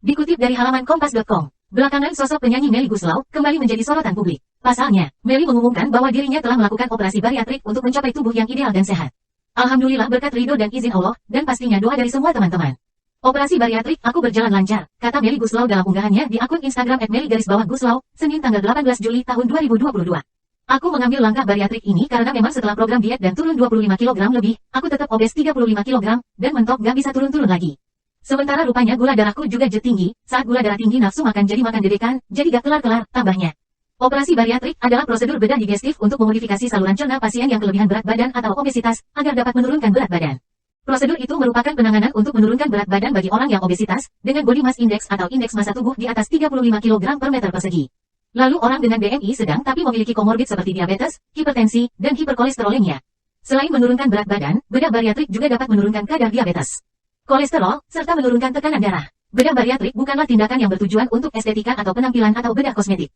Dikutip dari halaman Kompas.com, belakangan sosok penyanyi Melly Goeslaw kembali menjadi sorotan publik. Pasalnya, Melly mengumumkan bahwa dirinya telah melakukan operasi bariatrik untuk mencapai tubuh yang ideal dan sehat. Alhamdulillah berkat ridho dan izin Allah, dan pastinya doa dari semua teman-teman. Operasi bariatrik aku berjalan lancar, kata Melly Goeslaw dalam unggahannya di akun Instagram @melly_goeslaw, Senin tanggal 18 Juli tahun 2022. Aku mengambil langkah bariatrik ini karena memang setelah program diet dan turun 25 kg lebih, aku tetap obes 35 kg, dan mentok gak bisa turun-turun lagi. Sementara rupanya gula darahku juga jet tinggi, saat gula darah tinggi nafsu makan dedekan, jadi gak kelar-kelar, tambahnya. Operasi bariatrik adalah prosedur bedah digestif untuk memodifikasi saluran cerna pasien yang kelebihan berat badan atau obesitas, agar dapat menurunkan berat badan. Prosedur itu merupakan penanganan untuk menurunkan berat badan bagi orang yang obesitas, dengan body mass index atau indeks massa tubuh di atas 35 kg per meter persegi. Lalu orang dengan BMI sedang tapi memiliki komorbid seperti diabetes, hipertensi, dan hiperkolesterolemia. Selain menurunkan berat badan, bedah bariatrik juga dapat menurunkan kadar diabetes, kolesterol, serta menurunkan tekanan darah. Bedah bariatrik bukanlah tindakan yang bertujuan untuk estetika atau penampilan atau bedah kosmetik.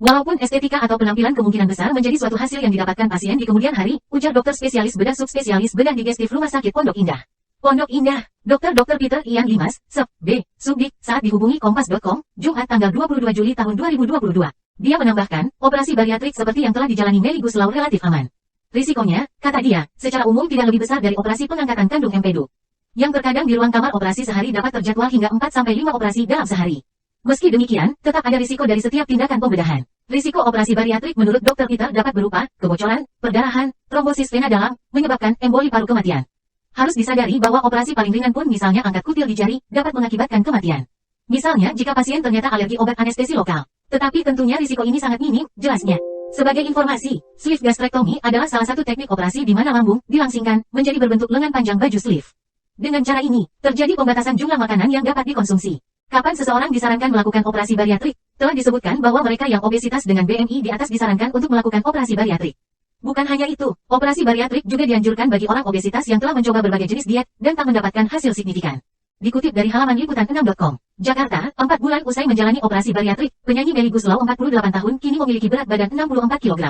Walaupun estetika atau penampilan kemungkinan besar menjadi suatu hasil yang didapatkan pasien di kemudian hari, ujar dokter spesialis bedah subspesialis bedah digestif Rumah Sakit Pondok Indah. Pondok Indah, Dr. Peter Ian Limas, Sep. B. Subdik, saat dihubungi Kompas.com, Jumat tanggal 22 Juli tahun 2022. Dia menambahkan, operasi bariatrik seperti yang telah dijalani Melly Goeslaw relatif aman. Risikonya, kata dia, secara umum tidak lebih besar dari operasi pengangkatan kandung empedu, yang terkadang di ruang kamar operasi sehari dapat terjadwal hingga 4-5 operasi dalam sehari. Meski demikian, tetap ada risiko dari setiap tindakan pembedahan. Risiko operasi bariatrik menurut Dr. Peter dapat berupa kebocoran, perdarahan, trombosis vena dalam, menyebabkan emboli paru kematian. Harus disadari bahwa operasi paling ringan pun misalnya angkat kutil di jari, dapat mengakibatkan kematian. Misalnya jika pasien ternyata alergi obat anestesi lokal. Tetapi tentunya risiko ini sangat minim, jelasnya. Sebagai informasi, sleeve gastrectomy adalah salah satu teknik operasi di mana lambung dilangsingkan menjadi berbentuk lengan panjang baju sleeve. Dengan cara ini, terjadi pembatasan jumlah makanan yang dapat dikonsumsi. Kapan seseorang disarankan melakukan operasi bariatrik? Telah disebutkan bahwa mereka yang obesitas dengan BMI di atas disarankan untuk melakukan operasi bariatrik. Bukan hanya itu, operasi bariatrik juga dianjurkan bagi orang obesitas yang telah mencoba berbagai jenis diet dan tak mendapatkan hasil signifikan. Dikutip dari halaman liputan6.com, Jakarta, 4 bulan usai menjalani operasi bariatrik, penyanyi Melly Goeslaw 48 tahun kini memiliki berat badan 64 kg.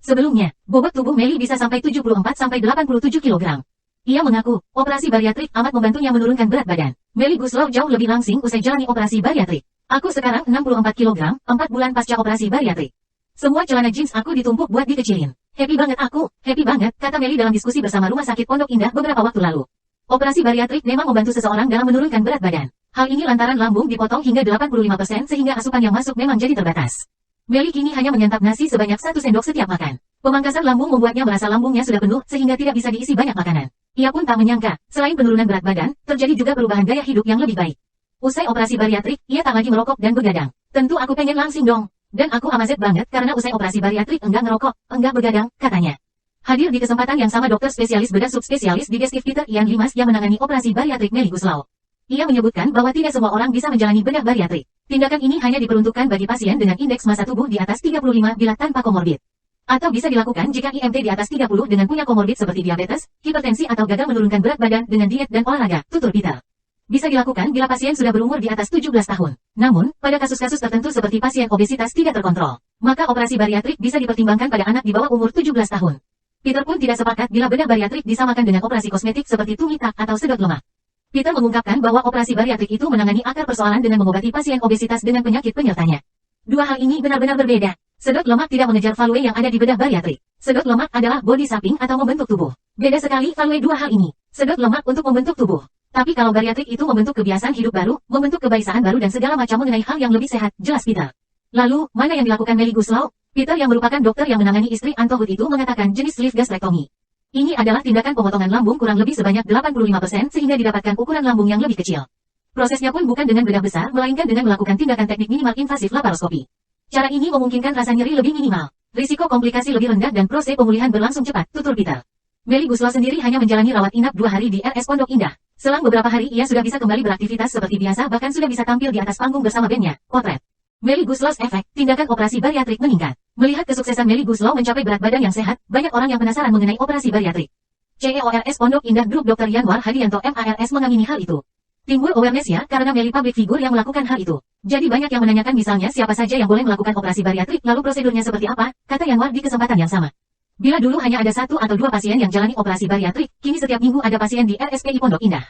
Sebelumnya, bobot tubuh Melly bisa sampai 74-87 kg. Ia mengaku, operasi bariatrik amat membantunya menurunkan berat badan. Melly Goeslaw jauh lebih langsing usai jalani operasi bariatrik. Aku sekarang 64 kg, 4 bulan pasca operasi bariatrik. Semua celana jeans aku ditumpuk buat dikecilin. Happy banget aku, happy banget, kata Melly dalam diskusi bersama Rumah Sakit Pondok Indah beberapa waktu lalu. Operasi bariatrik memang membantu seseorang dalam menurunkan berat badan. Hal ini lantaran lambung dipotong hingga 85% sehingga asupan yang masuk memang jadi terbatas. Melly kini hanya menyantap nasi sebanyak 1 sendok setiap makan. Pemangkasan lambung membuatnya merasa lambungnya sudah penuh sehingga tidak bisa diisi banyak makanan. Ia pun tak menyangka, selain penurunan berat badan, terjadi juga perubahan gaya hidup yang lebih baik. Usai operasi bariatrik, ia tak lagi merokok dan begadang. Tentu aku pengen langsing dong. Dan aku amazed banget karena usai operasi bariatrik enggak ngerokok, enggak begadang, katanya. Hadir di kesempatan yang sama dokter spesialis bedah subspesialis digestif Peter Ian Limas yang menangani operasi bariatrik Melly Goeslaw. Ia menyebutkan bahwa tidak semua orang bisa menjalani bedah bariatrik. Tindakan ini hanya diperuntukkan bagi pasien dengan indeks massa tubuh di atas 35 bila tanpa komorbid. Atau bisa dilakukan jika IMT di atas 30 dengan punya komorbid seperti diabetes, hipertensi atau gagal menurunkan berat badan dengan diet dan olahraga, tutur Peter. Bisa dilakukan bila pasien sudah berumur di atas 17 tahun. Namun, pada kasus-kasus tertentu seperti pasien obesitas tidak terkontrol, maka operasi bariatrik bisa dipertimbangkan pada anak di bawah umur 17 tahun. Peter pun tidak sepakat bila bedah bariatrik disamakan dengan operasi kosmetik seperti tummy tuck atau sedot lemak. Peter mengungkapkan bahwa operasi bariatrik itu menangani akar persoalan dengan mengobati pasien obesitas dengan penyakit penyertanya. Dua hal ini benar-benar berbeda. Sedot lemak tidak mengejar value yang ada di bedah bariatrik. Sedot lemak adalah body shaping atau membentuk tubuh. Beda sekali value dua hal ini. Sedot lemak untuk membentuk tubuh. Tapi kalau bariatrik itu membentuk kebiasaan hidup baru, membentuk kebiasaan baru dan segala macam mengenai hal yang lebih sehat, jelas Peter. Lalu, mana yang dilakukan Melly Goeslaw? Peter yang merupakan dokter yang menangani istri Anto Hood itu mengatakan jenis sleeve gastrectomy. Ini adalah tindakan pemotongan lambung kurang lebih sebanyak 85% sehingga didapatkan ukuran lambung yang lebih kecil. Prosesnya pun bukan dengan bedah besar, melainkan dengan melakukan tindakan teknik minimal invasif laparoskopi. Cara ini memungkinkan rasa nyeri lebih minimal, risiko komplikasi lebih rendah dan proses pemulihan berlangsung cepat, tutur Peter. Melly Goeslaw sendiri hanya menjalani rawat inap 2 hari di RS Pondok Indah. Selang beberapa hari ia sudah bisa kembali beraktivitas seperti biasa bahkan sudah bisa tampil di atas panggung bersama bandnya, Potret. Melly Goeslaw's efek, tindakan operasi bariatrik meningkat. Melihat kesuksesan Melly Goeslaw mencapai berat badan yang sehat, banyak orang yang penasaran mengenai operasi bariatrik. CEORS Pondok Indah Group Dr. Yanwar Hadianto MARS mengamini hal itu. Timbul awareness ya karena Melly public figure yang melakukan hal itu. Jadi banyak yang menanyakan misalnya siapa saja yang boleh melakukan operasi bariatrik lalu prosedurnya seperti apa, kata Yanwar di kesempatan yang sama. Bila dulu hanya ada 1 atau 2 pasien yang jalani operasi bariatrik, kini setiap minggu ada pasien di RSPI Pondok Indah.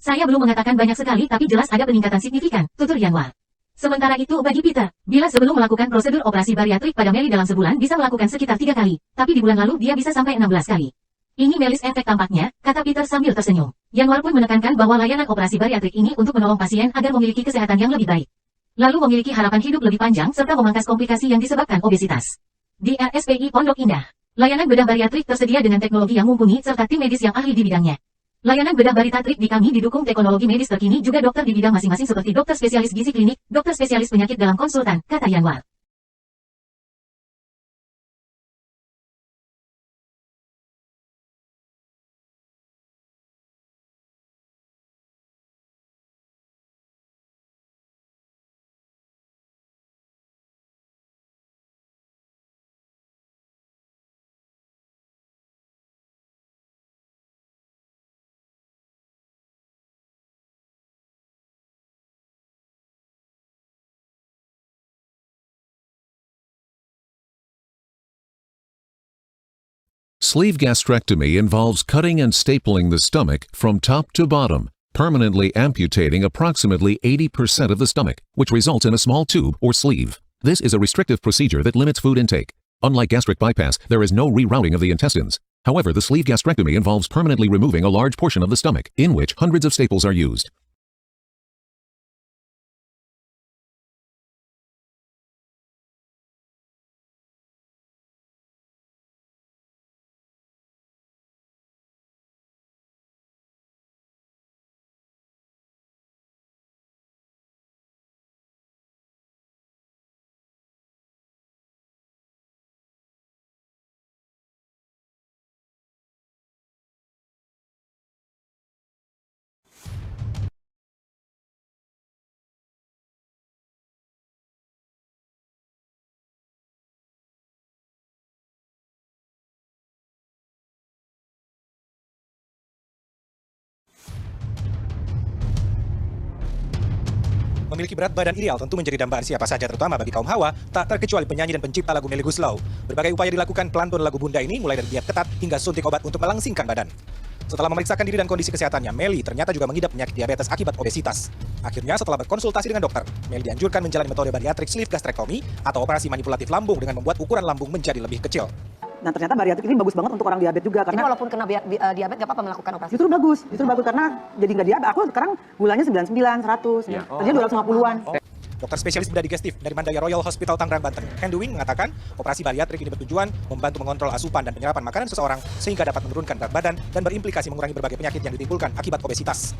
Saya belum mengatakan banyak sekali tapi jelas ada peningkatan signifikan, tutur Yanwar. Sementara itu bagi Peter, bila sebelum melakukan prosedur operasi bariatrik pada Melly dalam sebulan bisa melakukan sekitar 3 kali, tapi di bulan lalu dia bisa sampai 16 kali. Ini Melis efek tampaknya, kata Peter sambil tersenyum. Yanwar pun menekankan bahwa layanan operasi bariatrik ini untuk menolong pasien agar memiliki kesehatan yang lebih baik. Lalu memiliki harapan hidup lebih panjang serta memangkas komplikasi yang disebabkan obesitas. Di RSPI Pondok Indah, layanan bedah bariatrik tersedia dengan teknologi yang mumpuni serta tim medis yang ahli di bidangnya. Layanan bedah bariatrik di kami didukung teknologi medis terkini juga dokter di bidang masing-masing seperti dokter spesialis gizi klinik, dokter spesialis penyakit dalam konsultan, kata Yanwar. Sleeve gastrectomy involves cutting and stapling the stomach from top to bottom, permanently amputating approximately 80% of the stomach, which results in a small tube or sleeve. This is a restrictive procedure that limits food intake. Unlike gastric bypass, there is no rerouting of the intestines. However, the sleeve gastrectomy involves permanently removing a large portion of the stomach, in which hundreds of staples are used. Memiliki berat badan ideal tentu menjadi dambaan siapa saja, terutama bagi kaum hawa, tak terkecuali penyanyi dan pencipta lagu Melly Goeslaw. Berbagai upaya dilakukan pelantun lagu Bunda ini, mulai dari diet ketat hingga suntik obat untuk melangsingkan badan. Setelah memeriksakan diri dan kondisi kesehatannya, Melly ternyata juga mengidap penyakit diabetes akibat obesitas. Akhirnya, setelah berkonsultasi dengan dokter, Melly dianjurkan menjalani metode bariatric sleeve gastrectomy atau operasi manipulatif lambung dengan membuat ukuran lambung menjadi lebih kecil. Nah ternyata bariatrik ini bagus banget untuk orang diabetes juga Jadi karena walaupun kena diabetes gak apa-apa melakukan operasi? justru bagus karena jadi nggak diabetes. Aku sekarang gulanya 99, 100, tadinya 250-an. Dokter spesialis bedah digestif dari Mandaya Royal Hospital Tangerang, Banten, Henduwing mengatakan operasi bariatrik ini bertujuan membantu mengontrol asupan dan penyerapan makanan seseorang sehingga dapat menurunkan berat badan dan berimplikasi mengurangi berbagai penyakit yang ditimbulkan akibat obesitas.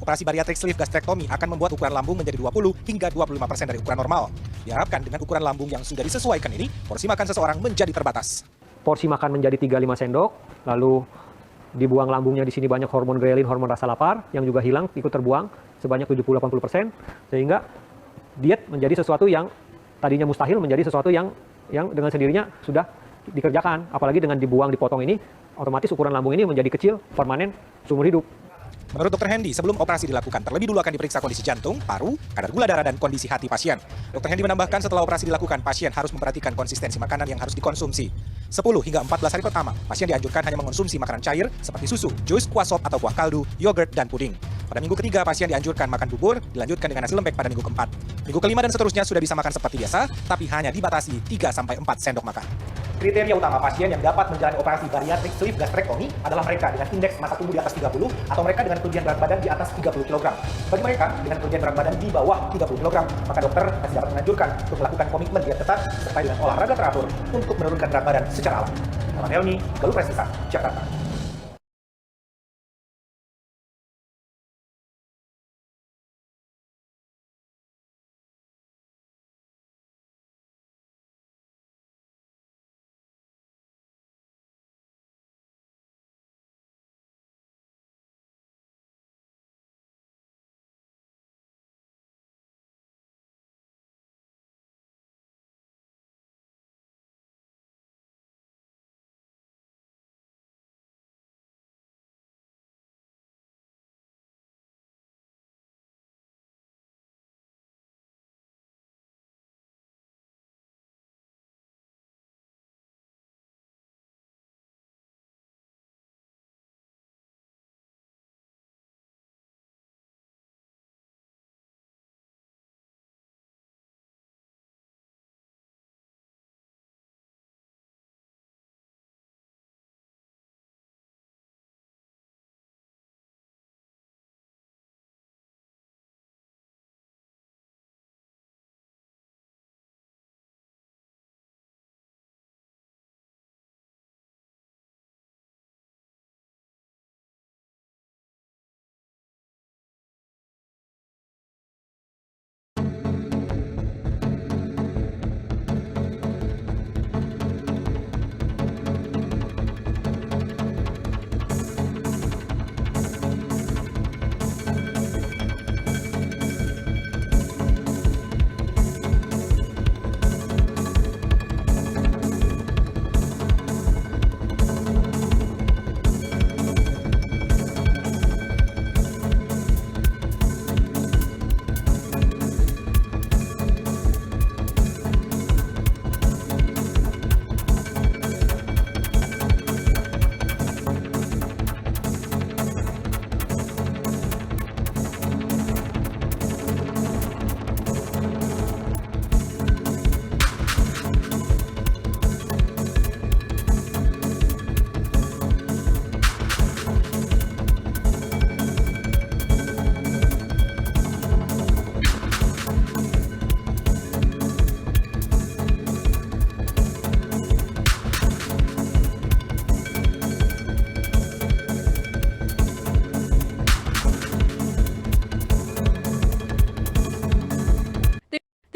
Operasi bariatric sleeve gastrectomy akan membuat ukuran lambung menjadi 20 hingga 25% dari ukuran normal. Diharapkan dengan ukuran lambung yang sudah disesuaikan ini, porsi makan seseorang menjadi terbatas. Porsi makan menjadi 3-5 sendok, lalu dibuang lambungnya di sini banyak hormon grelin, hormon rasa lapar yang juga hilang ikut terbuang sebanyak 70-80%, sehingga diet menjadi sesuatu yang tadinya mustahil menjadi sesuatu yang dengan sendirinya sudah dikerjakan. Apalagi dengan dibuang, dipotong ini, otomatis ukuran lambung ini menjadi kecil, permanen, seumur hidup. Menurut Dr. Hendy, sebelum operasi dilakukan, terlebih dulu akan diperiksa kondisi jantung, paru, kadar gula darah, dan kondisi hati pasien. Dr. Hendy menambahkan setelah operasi dilakukan, pasien harus memperhatikan konsistensi makanan yang harus dikonsumsi. 10 hingga 14 hari pertama, pasien dianjurkan hanya mengonsumsi makanan cair seperti susu, jus, kuah sop atau buah kaldu, yogurt, dan puding. Pada minggu ketiga, pasien dianjurkan makan bubur, dilanjutkan dengan nasi lembek pada minggu keempat. Minggu kelima dan seterusnya sudah bisa makan seperti biasa, tapi hanya dibatasi 3-4 sendok makan. Kriteria utama pasien yang dapat menjalani operasi bariatric sleeve gastrectomy adalah mereka dengan indeks massa tubuh di atas 30 atau mereka dengan kelebihan berat badan di atas 30 kg. Bagi mereka dengan kelebihan berat badan di bawah 30 kg, maka dokter masih dapat menganjurkan untuk melakukan komitmen diet ketat serta dengan olahraga teratur untuk menurunkan berat badan secara alami. Muhammad Helmi, Galuh Prestisa, Jakarta.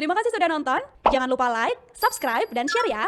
Terima kasih sudah nonton. Jangan lupa like, subscribe, dan share ya.